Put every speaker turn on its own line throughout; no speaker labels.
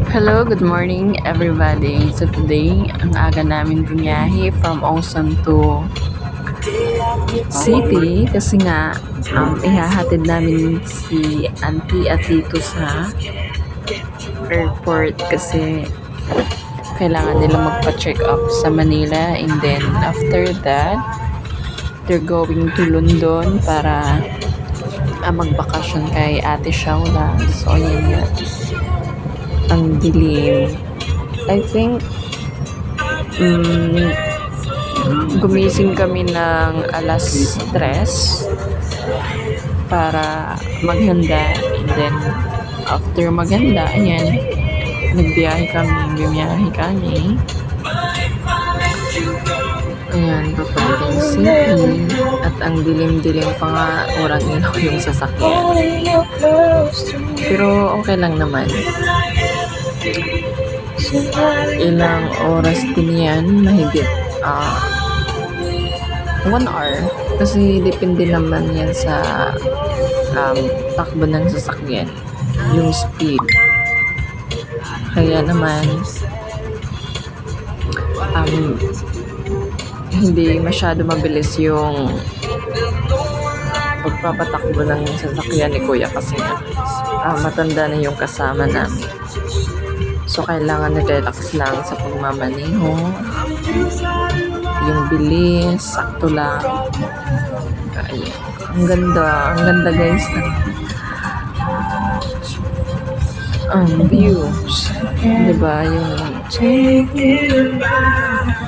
Hello, good morning everybody. So today, ang aga namin bumiyahe from Osan to City kasi nga ihahatid namin si auntie at tito sa airport kasi kailangan nila magpa-check up sa Manila, and then after that, they're going to London para magbakasyon kay Ate Shaula. So yun nga, ang dilim. I think gumising kami ng alas 3 para maghanda, and then after maghanda, ayan, bumiyahe kami ayan, papuntang city, at ang dilim-dilim pa nga, orang ilaw yung sasakyan, pero okay lang naman. Ilang oras din yan, mahigit 1 hour, kasi depende naman yan sa takbo ng sasakyan, yung speed. Kaya naman hindi masyado mabilis yung pagpapatakbo ng sasakyan ni Kuya kasi matanda na yung kasama namin. So, kailangan na-relax lang sa pagmamaneho. Yung bilis, sakto lang. Ayan. Ang ganda guys. Ang views. Diba? Yung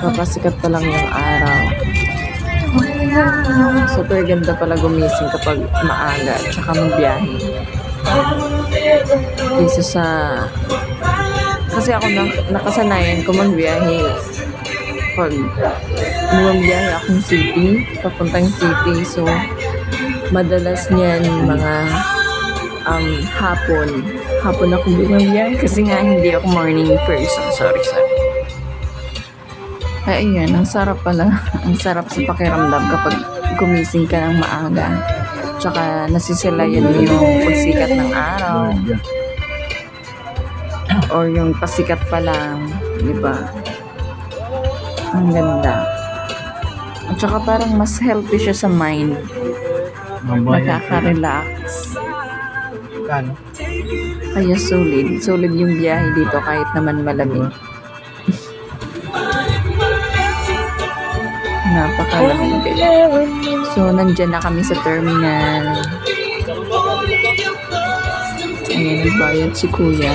papasikat pa lang yung araw. Super ganda pala gumising kapag maaga at saka magbiyahe. Kaysa sa... Kasi ako nakasanayan ko magbiyahe pag bumabiyahe akong city, papuntang city. So, madalas niyan mga hapon ako bumabiyahe kasi nga hindi ako morning person. Sorry. Ay, ayan, ang sarap pala. Ang sarap sa pakiramdam kapag gumising ka ng maaga. Tsaka nasisilayan mo yung pagsikat ng araw. Or yung pasikat pa lang, di ba? Ang ganda. At saka parang mas healthy siya sa mind. Nakaka-relax. Kaya solid yung biyahe dito kahit naman malamig. Napakalamig din. So, nandyan na kami sa terminal. Ayan, nagbayad si Kuya.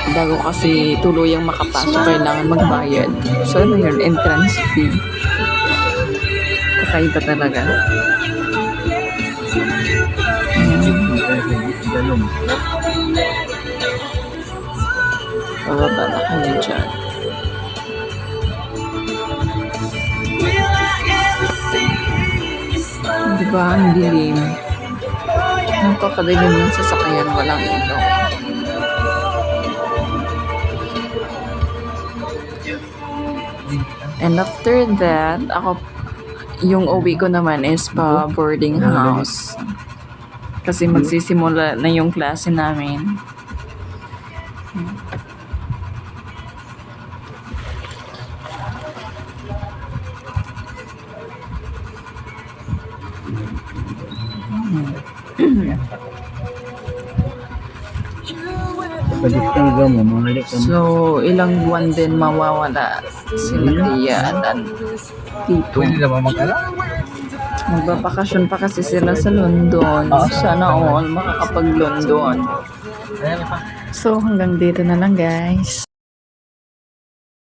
Bago kasi tuluyang makapasok, kailangan magbayad. So, ano yun? Entrance fee. Kakaiba talaga. Pababa na kami dyan. Diba? Ang dilim. Napakadilim ng sasakyan. Walang ilaw. And after that, yung uwi ko naman is pa boarding house. Kasi magsisimula na yung klase namin. So, ilang buwan din mawawala sila Tia at Tito. Magbabakasyon pa kasi sila sa London. Sana all makakapag-London. So, hanggang dito na lang guys.